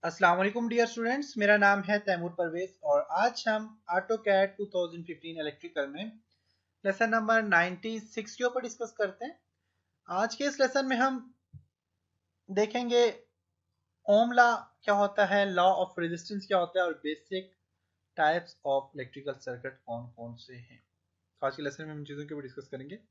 अस्सलाम वालेकुम dear students, मेरा नाम है तैमूर परवेज और आज हम ऑटोकैड 2015 इलेक्ट्रिकल में लेसन नंबर 96 के ऊपर डिस्कस करते हैं। आज के इस लेसन में हम देखेंगे ओम लॉ क्या होता है, लॉ ऑफ रेजिस्टेंस क्या होता है और basic types of electrical circuit कौन कौन से हैं। तो आज के लेसन में हम चीज़ों के ऊपर डिस्कस करेंगे।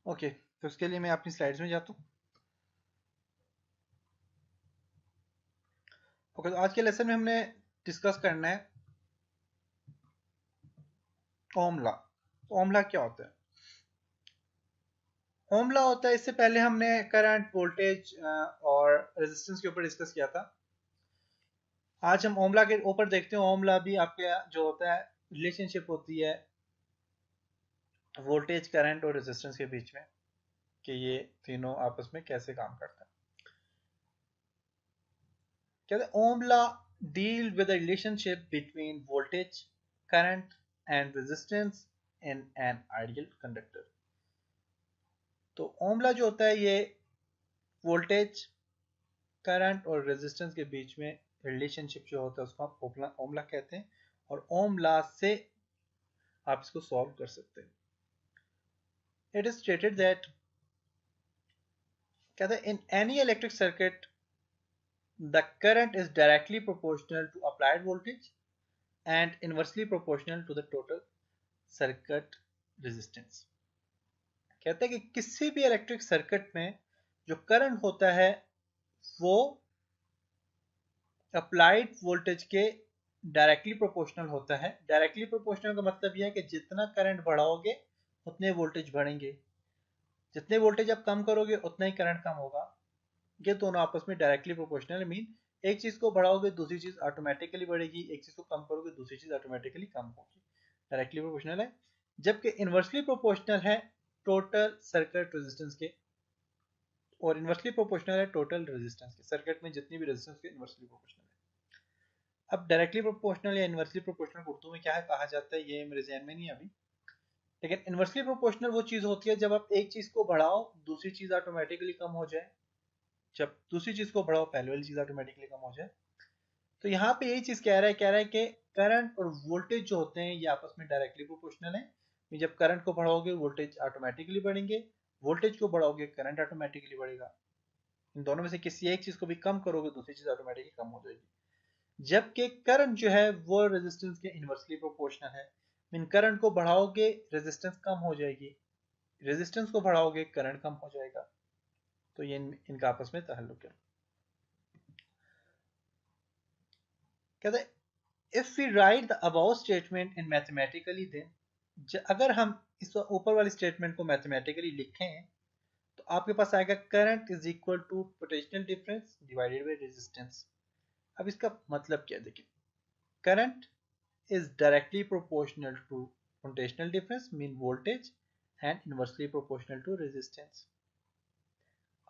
ओके, तो उसके लिए मैं अपनी स्लाइड्स में जाता हूँ। ओके, तो आज के लेसन में हमने डिस्कस करना है ओम लॉ। तो ओम लॉ क्या होता है? ओम लॉ होता है, इससे पहले हमने करंट, वोल्टेज और रेजिस्टेंस के ऊपर डिस्कस किया था। आज हम ओम लॉ के ऊपर देखते हैं। ओम लॉ भी आपके जो होता है रिलेशनशिप होती है वोल्टेज, करंट और रेजिस्टेंस के बीच में, कि ये तीनों आपस में कैसे काम करता है। कहते हैं Ohm law deal with the relationship between voltage, current and resistance in an ideal conductor. तो ओम लॉ जो होता है ये वोल्टेज, करंट और रेजिस्टेंस के बीच में रिलेशनशिप जो होता है उसको हम ओम लॉ कहते हैं और ओम लॉ से आप इसको सॉल्व कर सकते हैं। इट इज स्टेटेड दैट, कहते हैं in any electric circuit the current is directly proportional to applied voltage and inversely proportional to the total circuit resistance. कहते हैं कि किसी भी इलेक्ट्रिक सर्किट में जो करंट होता है वो अप्लाइड वोल्टेज के डायरेक्टली प्रोपोर्शनल होता है। डायरेक्टली प्रोपोर्शनल का मतलब यह है कि जितना करंट बढ़ाओगे उतने वोल्टेज बढ़ेंगे, जितने वोल्टेज आप कम करोगे उतना ही करंट कम होगा। ये दोनों आपस में डायरेक्टली प्रोपोर्शनल मीन एक चीज को बढ़ाओगे दूसरी चीज ऑटोमेटिकली बढ़ेगी, एक चीज को कम करोगे दूसरी चीज ऑटोमेटिकली कम होगी। डायरेक्टली प्रोपोर्शनल है। जबकि इनवर्सली प्रोपोर्शनल है टोटल सर्किट रेजिस्टेंस के, और इनवर्सली प्रोपोर्शनल है टोटल रेजिस्टेंस के। सर्किट में जितनी भी रेजिस्टेंस के इनवर्सली प्रोपोर्शनल है। अब डायरेक्टली प्रोपोर्शनल या इनवर्सली प्रोपोर्शनल उर्दू में क्या है कहा जाता है ये मेरे जहन में नहीं है अभी। लेकिन इनवर्सली प्रोपोर्शनल वो चीज होती है जब आप एक चीज को बढ़ाओ दूसरी चीज ऑटोमेटिकली कम हो जाए, जब दूसरी चीज को बढ़ाओ पहले वाली चीज ऑटोमेटिकली कम हो जाए। तो यहाँ पे यही चीज कह रहा है कि करंट और वोल्टेज जो होते हैं ये आपस में डायरेक्टली प्रोपोर्शनल है। जब करंट को बढ़ाओगे वोल्टेज ऑटोमेटिकली बढ़ेंगे, वोल्टेज को बढ़ाओगे करंट ऑटोमेटिकली बढ़ेगा। इन दोनों में से किसी एक चीज को भी कम करोगे दूसरी चीज ऑटोमेटिकली कम हो जाएगी। जबकि करंट जो है वो रेजिस्टेंस के इनवर्सली प्रोपोर्शनल है। मीन करंट को बढ़ाओगे रेजिस्टेंस कम हो जाएगी, रेजिस्टेंस को बढ़ाओगे करंट कम हो जाएगा। तो ये इनका आपस में ताल्लुक है। कहते हैं if we write the above statement in mathematically then, अगर हम इस ऊपर वाली स्टेटमेंट को मैथमेटिकली लिखें तो आपके पास आएगा current is equal to potential difference divided by resistance. अब इसका मतलब क्या है देखिए, current is directly proportional to potential difference mean voltage and inversely proportional to resistance.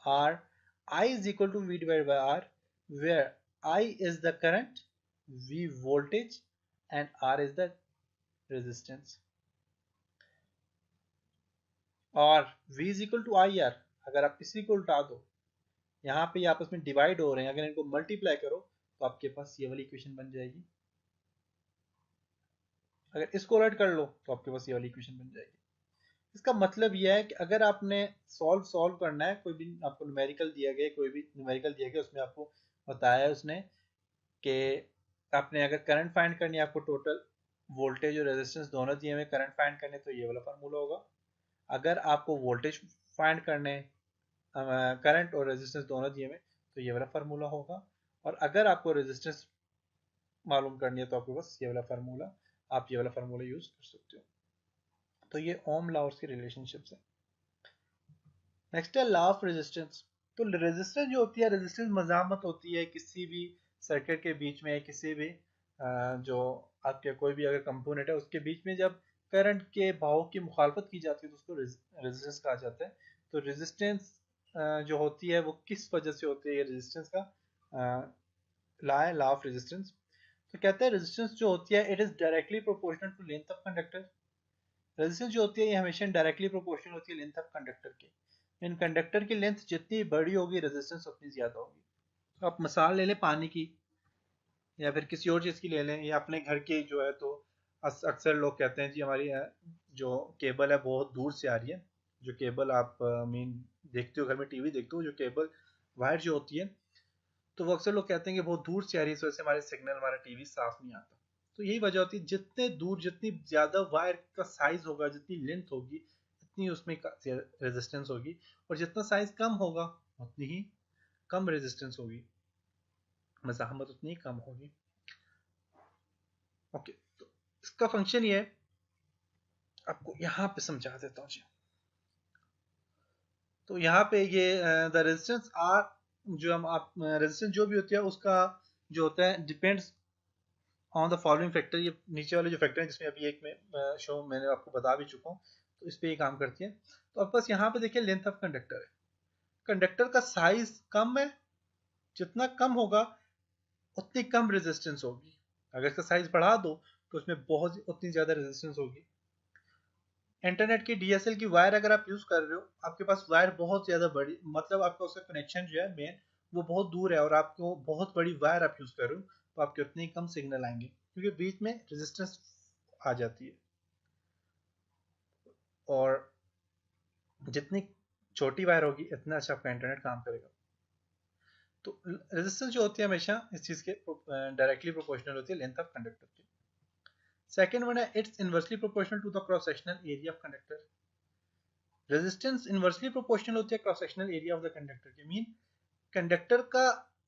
R I is equal to V divided by R, where I is the current, V voltage and R is the resistance. और V is equal to IR, अगर आप इसी को उल्टा दो, यहाँ पे ये आपस में डिवाइड हो रहे हैं, अगर इनको मल्टीप्लाई करो तो आपके पास ये वाली इक्वेशन बन जाएगी। अगर इसको उलट कर लो तो आपके पास ये वाली इक्वेशन बन जाएगी। इसका मतलब यह है कि अगर आपने सॉल्व करना है, कोई भी आपको न्यूमेरिकल दिया गया, कोई भी न्यूमेरिकल दिया गया उसमें आपको बताया है उसने कि आपने अगर करंट फाइंड करनी है, आपको टोटल वोल्टेज और रेजिस्टेंस दोनों दिए हुए करंट फाइंड करने, तो ये वाला फार्मूला होगा। अगर आपको वोल्टेज फाइंड करने, करंट और रेजिस्टेंस दोनों दिए हुए तो ये वाला फार्मूला होगा। और अगर आपको रेजिस्टेंस मालूम करनी है तो आपके पास ये वाला फार्मूला, आप ये वाला फार्मूला यूज कर सकते हो। तो ये ओम लॉ की रिलेशनशिप है। नेक्स्ट है लॉ ऑफ रेजिस्टेंस। तो रेजिस्टेंस जो होती है, रेजिस्टेंस मजामत होती है किसी भी सर्किट के बीच में, किसी भी जो आपके कोई भी अगर कंपोनेंट है उसके बीच में जब करंट के बहाव की मुखालफत की जाती है तो उसको रेजिस्टेंस कहा जाता है। तो रेजिस्टेंस जो होती है वो किस वजह से होती है, ये रेजिस्टेंस का लॉ है, लॉ ऑफ रेजिस्टेंस। तो कहते हैं रेजिस्टेंस जो होती है it is directly proportional to length of conductor. Resistance जो होती है ये हमेशा डायरेक्टली प्रोपोर्शनल होती है लेंथ ऑफ कंडक्टर के। इन कंडक्टर की लेंथ जितनी बड़ी होगी रेजिस्टेंस उतनी ज्यादा होगी। तो आप मिसाल ले लें पानी की या फिर किसी और चीज़ की ले लें या अपने घर की जो है, तो अक्सर लोग कहते हैं जी हमारी जो केबल है बहुत दूर से आ रही है। जो केबल आप मीन देखते हो घर में, टीवी देखते हो, जो केबल वायर जो होती है, तो वो अक्सर लोग कहते हैं कि बहुत दूर से आ रही है, इस वजह से हमारे सिग्नल, हमारा टीवी साफ नहीं आता। तो यही वजह होती है, जितने दूर, जितनी ज्यादा वायर का साइज होगा, जितनी लेंथ होगी, उतनी उसमें रेजिस्टेंस होगी, और जितना साइज कम होगा उतनी ही कम रेजिस्टेंस होगी, मज़ाहमत उतनी ही कम होगी। ओके, तो इसका फंक्शन ये है, आपको यहाँ पे समझा देता हूँ जी। तो यहाँ पे ये द रेजिस्टेंस आर, जो हम आप रेजिस्टेंस जो भी होती है उसका जो होता है depends on the following factor. ये नीचे वाले जो फैक्टर हैं जिसमें अभी एक में शो मैंने आपको बता भी चुका हूँ, तो इस पे ये काम करती है। तो अब बस यहाँ पे देखिए लेंथ ऑफ कंडक्टर है, कंडक्टर का साइज कम है, जितना कम होगा उतनी कम रेजिस्टेंस होगी। अगर इसका साइज बढ़ा दो तो उसमें बहुत उतनी ज्यादा रेजिस्टेंस होगी। इंटरनेट की डीएसएल की वायर अगर आप यूज कर रहे हो, आपके पास वायर बहुत ज्यादा बड़ी, मतलब आपका उसका कनेक्शन जो है मेन वो बहुत दूर है, और आपको बहुत बड़ी वायर आप यूज कर रहे हो, तो आपके उतने ही कम सिग्नल आएंगे क्योंकि बीच में रेजिस्टेंस आ जाती है। और जितनी छोटी वायर होगी इतना अच्छा आपका इंटरनेट काम करेगा। तो रेजिस्टेंस जो होती है हमेशा इस चीज के डायरेक्टली प्रोपोर्शनल होती है लेंथ ऑफ कंडक्टर की। सेकेंड वन है it's inversely proportional to the cross sectional area of conductor. Resistance inversely proportional होती है cross sectional area of the conductor के। मीन कंडक्टर का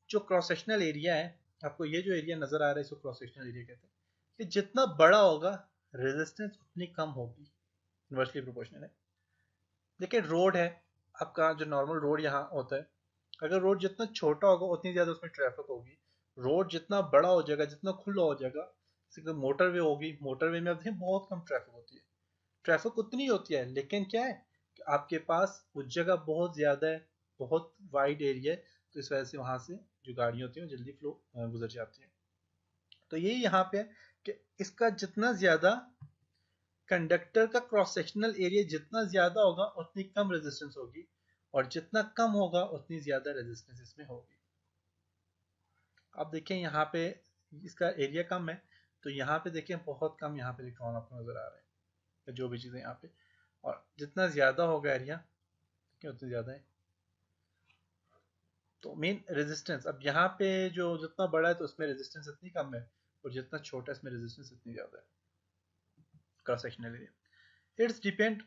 जो क्रॉस सेक्शनल एरिया है, आपको ये जो एरिया नजर आ रहा है इसको क्रॉस सेक्शनल एरिया कहते हैं, ये जितना बड़ा होगा रेजिस्टेंस उतनी कम होगी, इनवर्सली प्रोपोर्शनल है। देखिए रोड है आपका, जो नॉर्मल रोड यहाँ होता है, अगर रोड जितना छोटा होगा उतनी ज्यादा उसमें ट्रैफिक होगी। रोड जितना बड़ा हो जाएगा, जितना खुला हो जाएगा, जैसे मोटरवे होगी, मोटरवे में अब बहुत कम ट्रैफिक होती है, ट्रैफिक उतनी होती है, लेकिन क्या है कि आपके पास उस जगह बहुत ज्यादा है, बहुत वाइड एरिया है, तो इस वजह से वहां से जो गाड़ियां होती हैं वो जल्दी फ्लो गुजर जाती है। तो यही यहाँ पे है कि इसका जितना ज्यादा कंडक्टर का क्रॉस सेक्शनल एरिया जितना ज्यादा होगा उतनी कम रेजिस्टेंस होगी, और जितना कम होगा उतनी ज्यादा रेजिस्टेंस इसमें होगी। आप देखें यहाँ पे इसका एरिया कम है, तो यहाँ पे देखें बहुत कम यहाँ पे इलेक्ट्रॉन आपको नजर आ रहे हैं, जो भी चीजें यहाँ पे, और जितना ज्यादा होगा एरिया क्या उतनी ज्यादा है। तो मेन रेजिस्टेंस अब यहाँ पे जो जितना बड़ा है तो उसमें रेजिस्टेंस इतनी कम है, और जितना छोटा है इसमें रेजिस्टेंस इतनी ज्यादा है, cross sectional area. It's depend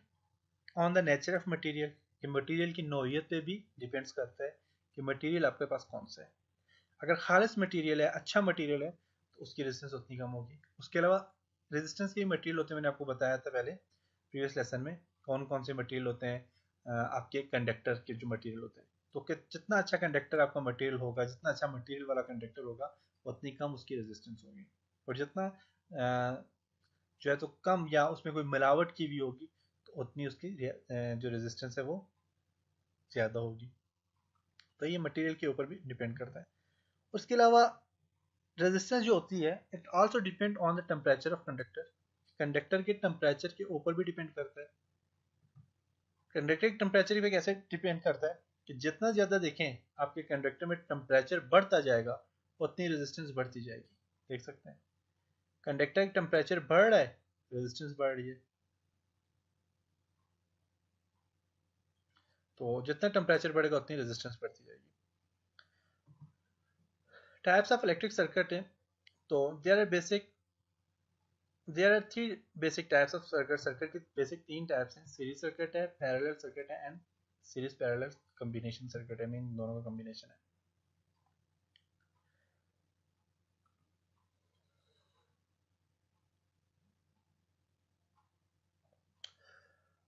on the nature of material, कि मटेरियल की नौइयत पे भी डिपेंड्स करता है कि मटेरियल आपके पास कौन सा है। अगर खालिस मटेरियल है, अच्छा मटेरियल है, तो उसकी रेजिस्टेंस उतनी कम होगी। उसके अलावा रेजिस्टेंस के मटेरियल होते हैं, मैंने आपको बताया था पहले प्रीवियस लेसन में कौन कौन से मटेरियल होते हैं, आपके कंडक्टर के जो मटेरियल होते हैं। तो जितना अच्छा कंडक्टर आपका मटेरियल होगा, जितना अच्छा मटेरियल वाला कंडक्टर होगा, उतनी कम उसकी रेजिस्टेंस होगी। और जितना जो है तो कम या उसमें कोई मिलावट की भी होगी, तो उतनी उसकी जो रेजिस्टेंस है वो ज़्यादा होगी। तो ये मटेरियल के ऊपर भी डिपेंड करता है। उसके अलावा रेजिस्टेंस जो होती है it also depend on the temperature of conductor, conductor के टेम्परेचर के ऊपर भी डिपेंड करता है। कंडक्टर के टेम्परेचर पे कैसे डिपेंड करता है कि जितना ज़्यादा देखें आपके कंडक्टर में टेम्परेचर बढ़ता जाएगा उतनी रेजिस्टेंस बढ़ती जाएगी। देख सकते हैं कंडक्टर का टेम्परेचर बढ़ रहा है, रेजिस्टेंस बढ़ रही है। तो जितना टेम्परेचर बढ़ेगा उतनी रेजिस्टेंस बढ़ती जाएगी। टाइप्स ऑफ इलेक्ट्रिक सर्किट है, तो there are three basic types of circuit. Circuit के बेसिक तीन टाइप्स हैं, सीरीज सर्किट है, पैरेलल सर्किट है, and series parallel combination circuit है। मीन दोनों का कॉम्बिनेशन है।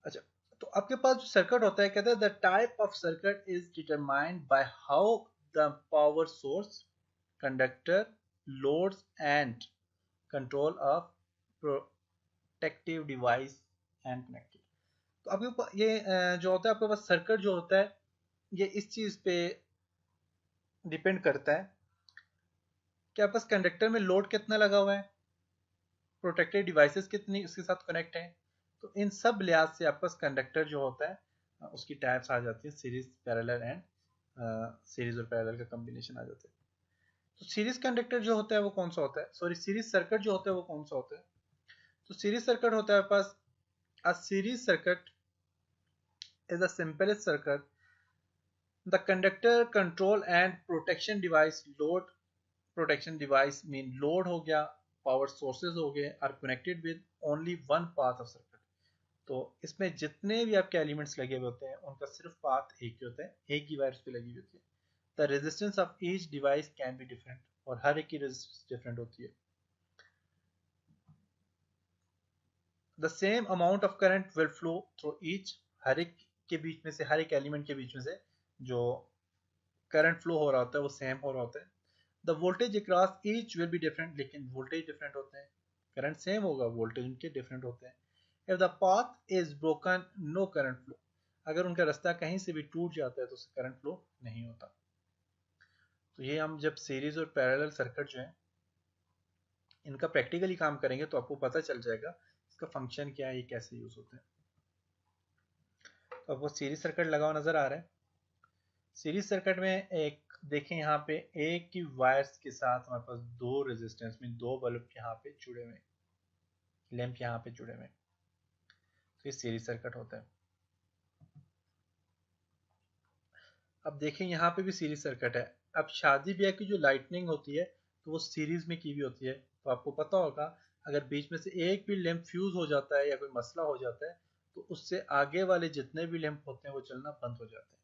अच्छा, तो आपके पास जो सर्किट होता है, कहते हैं the type of circuit is determined by how the power source, conductor, loads and control of protective device and connected. तो आपके ये जो होता है आपके पास सर्किट जो होता है, ये इस चीज पे डिपेंड करता है कि आपके पास कंडक्टर में लोड कितना लगा हुआ है, प्रोटेक्टेड डिवाइसेस कितनी उसके साथ कनेक्ट है। तो इन सब लिहाज से आपका कंडक्टर जो होता है उसकी टाइप्स आ जाती है, सीरीज, पैरेलल एंड सीरीज और पैरेलल का कॉम्बिनेशन आ जाता है। तो सीरीज कंडक्टर जो होता है वो कौन सा होता है, सॉरी सीरीज सर्किट जो होता है वो कौन सा होता है? तो सीरीज सर्किट होता है पास, a series circuit is the simplest circuit. The conductor control and protection device, load protection device mean load हो गया, power sources हो गए, are connected with only one path of circuit. तो इसमें जितने भी आपके एलिमेंट्स लगे हुए होते हैं उनका सिर्फ पाथ एक ही होता है, एक ही वायर पे लगी हुई होती है। The resistance of each device can be different, और हर एक की रेजिस्टेंस डिफरेंट होती है। The same amount of current will flow through each, हर एक के बीच में से, हर एक एलिमेंट के बीच में से जो करंट फ्लो हो रहा होता है वो सेम हो रहा होता है। The voltage across each will be different, लेकिन वोल्टेज डिफरेंट होते हैं, करंट सेम होगा, वोल्टेज उनके डिफरेंट होते हैं। If the path is broken no current flow, अगर उनका रास्ता कहीं से भी टूट जाता है तो उससे करंट फ्लो नहीं होता। तो ये हम जब सीरीज और पैरेलल सर्किट जो है इनका प्रैक्टिकली काम करेंगे तो आपको पता चल जाएगा इसका फंक्शन क्या है, ये कैसे यूज होते हैं। तो आपको सीरीज सर्किट लगा हुआ नजर आ रहा है। सीरीज सर्किट में एक देखें यहाँ पे एक ही वायर्स के साथ हमारे पास दो रेजिस्टेंस में दो बल्ब यहाँ पे जुड़े हुए, लैंप यहाँ पे जुड़े हुए, तो ये सीरीज सर्किट होता है। अब देखें यहाँ पे भी सीरीज सर्किट है। अब शादी ब्याह की जो लाइटनिंग होती है तो वो सीरीज में की भी होती है। तो आपको पता होगा अगर बीच में से एक भी लैंप फ्यूज हो जाता है या कोई मसला हो जाता है तो उससे आगे वाले जितने भी लैंप होते हैं वो चलना बंद हो जाते हैं।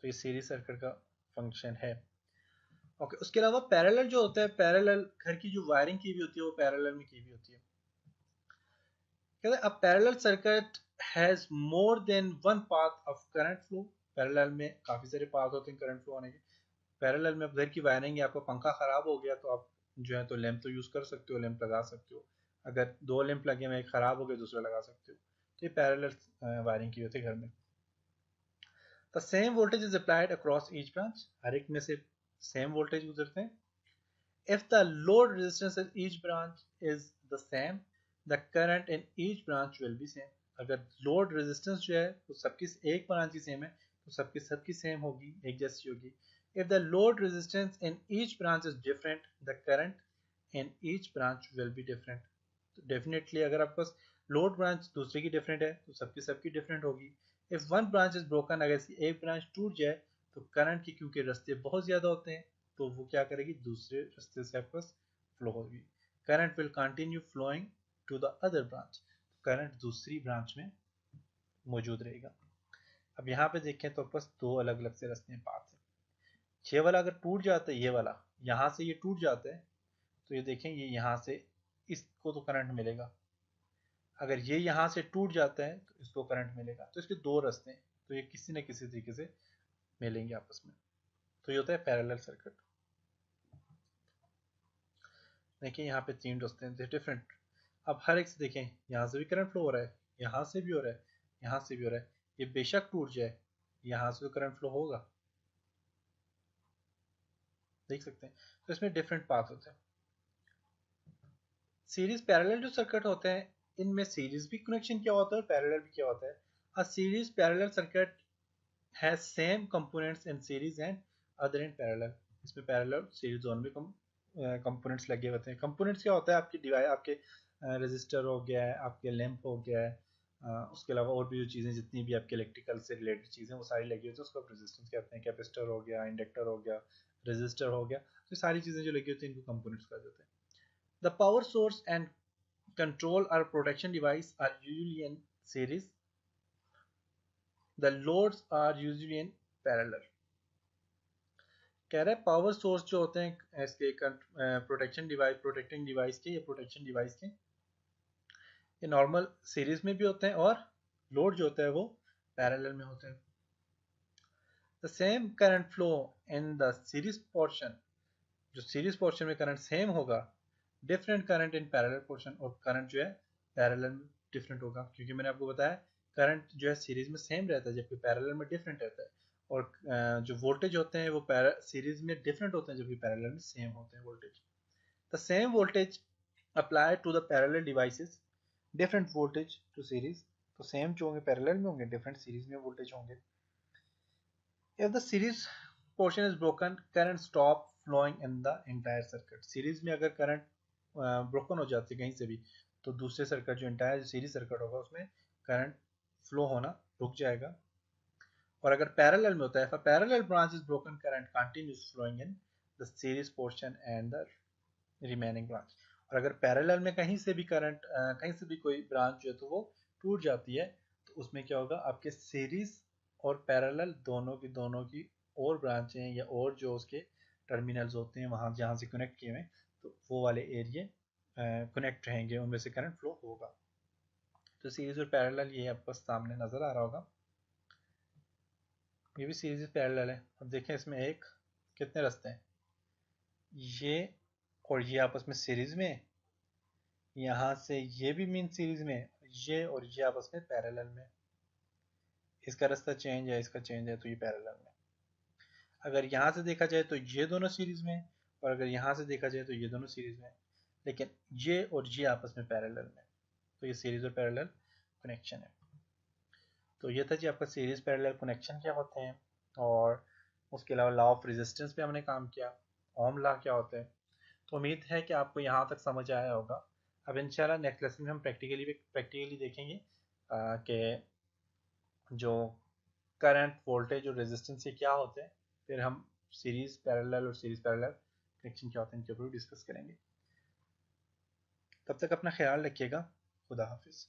तो ये सीरीज सर्किट का फंक्शन है। ओके, उसके अलावा पैरेलल जो होता है, पैरेलल घर की जो वायरिंग की भी होती है वो पैरेलल में की भी होती है। कहते हैं a parallel circuit has more than one path of current flow, parallel में काफी सारे पाथ होते हैं करंट फ्लो होने के। पैरेलल में आप घर की वायरिंग है, आपका पंखा खराब हो गया तो आप जो है तो लैंप तो यूज कर सकते हो, लैंप लगा सकते हो। अगर दो लैंप लगे हुए, एक खराब हो गया दूसरा लगा सकते हो। तो ये पैरेलल वायरिंग की होती है घर में। The same voltage is applied across each branch, हर एक में से सेम वोल्टेज गुजरते हैं। If the load resistance in each branch is the same, the current in each branch will be same. अगर लोड रेजिस्टेंस जो है वो सबकी एक ब्रांच की सेम है तो सबकी सेम होगी, एक जैसी होगी। If the load resistance in each branch is different, the current in each branch will be different. तो डेफिनेटली अगर आपके पास लोड ब्रांच दूसरे की डिफरेंट है तो सबकी डिफरेंट होगी। If one branch is broken, अगर इसकी एक ब्रांच टूट जाए तो करंट की क्योंकि रास्ते बहुत ज्यादा होते हैं तो वो क्या करेगी, दूसरे रास्ते से आपके पास फ्लो होगी। Current will continue flowing to the other branch, current दूसरी ब्रांच में मौजूद रहेगा। अब यहाँ पे देखें तो बस दो अलग अलग से रास्ते पाथ है। ये वाला अगर टूट जाता है, ये वाला यहाँ से ये टूट जाता है तो ये देखें ये यहाँ से इसको तो करंट मिलेगा, अगर ये यहाँ से टूट जाता है तो इसको करंट मिलेगा। तो इसके दो रास्ते हैं तो ये किसी न किसी तरीके से मिलेंगे आपस में। तो ये होता है पैरेलल सर्किट। देखिए यहाँ पे तीन रास्ते हैं डिफरेंट। अब हर एक से देखें, यहाँ से भी करंट फ्लो हो रहा है, यहाँ से भी हो रहा है, यहाँ से भी हो रहा है। ये बेशक टूट जाए, यहाँ से तो करंट फ्लो होगा, देख सकते हैं। तो इसमें डिफरेंट पाथ होते हैं। सीरीज पैरेलल जो सर्किट होते हैं इनमें सीरीज भी कनेक्शन क्या होता है और पैरेलल भी क्या होता है। A series parallel circuit has same components in series and other in parallel. इसमें पैरेलल सीरीज दोनों में कंपोनेंट्स लगे होते हैं। कंपोनेंट्स क्या होता है, आपकी डिवाइस, आपके रजिस्टर हो गया है, आपके लैंप हो गया है, उसके अलावा और भी जो चीज़ें जितनी भी आपके इलेक्ट्रिकल से रिलेटेड चीज़ें वो सारी लगी होती है उसको आप रेजिस्टेंस कहते हैं। कैपेसिटर हो गया, इंडक्टर हो गया, रजिस्टर हो गया, तो सारी चीज़ें जो लगी होती हैं इनको कंपोनेंट्स कहा जाता है। The power source and control or protection device are usually in series. The loads are usually in parallel. कह रहा है पावर सोर्स जो होते हैं इसके प्रोटेक्शन डिवाइस, प्रोटेक्टिंग डिवाइस के या प्रोटेक्शन डिवाइस के, ये नॉर्मल सीरीज में भी होते हैं और लोड जो होता है वो पैरेलल में होते हैं। The same current flow in the series portion, जो सीरीज पोर्शन में करंट सेम होगा, different current in parallel portion, और करंट जो है पैरेलल में डिफरेंट होगा। क्योंकि मैंने आपको बताया करंट जो है सीरीज में सेम रहता है जबकि पैरेलल में डिफरेंट रहता है, और जो वोल्टेज होते हैं वो सीरीज में डिफरेंट होते हैं जबकि पैरेलल में सेम होते हैं voltage. The same voltage apply to the parallel devices different voltage to series, तो सेम जो होंगे पैरेलल में होंगे, डिफरेंट सीरीज में वोल्टेज होंगे। If the series portion is broken, current stop flowing in the entire circuit. Series में अगर current broken हो जाती है कहीं से भी, तो दूसरे सर्किट जो एंटायर सीरीज सर्किट होगा उसमें करंट फ्लो होना रुक जाएगा। और अगर पैरेलल में होता है, parallel branch is broken, current continues flowing in the series portion and the remaining branch. और अगर पैरेलल में कहीं से भी करंट कहीं से भी कोई ब्रांच जो है तो वो टूट जाती है, तो उसमें क्या होगा, आपके सीरीज और पैरेलल दोनों की और ब्रांचें या और जो उसके टर्मिनल्स होते हैं वहाँ जहाँ से कनेक्ट किए हुए हैं, तो वो वाले एरिए कनेक्ट रहेंगे, उनमें से करंट फ्लो होगा। तो सीरीज और पैरेलल ये आपको सामने नजर आ रहा होगा, ये भी सीरीज पैरेलल है। अब देखें इसमें एक कितने रास्ते हैं, ये और ये आपस में सीरीज में, यहाँ से ये भी मीन सीरीज में, ये और ये आपस में पैरेलल में। इसका रास्ता चेंज है, इसका चेंज है, तो ये पैरेलल में। अगर यहाँ से देखा जाए तो ये दोनों सीरीज में, और अगर यहाँ से देखा जाए तो ये दोनों सीरीज में, लेकिन ये और ये आपस में पैरेलल में, तो ये सीरीज और पैरेलल कनेक्शन है। तो ये था जी आपका सीरीज पैरेलल कनेक्शन क्या होते हैं, और उसके अलावा लॉ ऑफ रेजिस्टेंस पे हमने काम किया, ओम लॉ क्या होता है। तो उम्मीद है कि आपको यहाँ तक समझ आया होगा। अब इंशाल्लाह नेक्स्ट लेसन में हम प्रैक्टिकली देखेंगे कि जो करंट, वोल्टेज और रेजिस्टेंस ये क्या होते हैं, फिर हम सीरीज पैरेलल और सीरीज पैरेलल कनेक्शन क्या होते हैं इनके ऊपर डिस्कस करेंगे। तब तक अपना ख्याल रखिएगा। खुदा हाफिज़।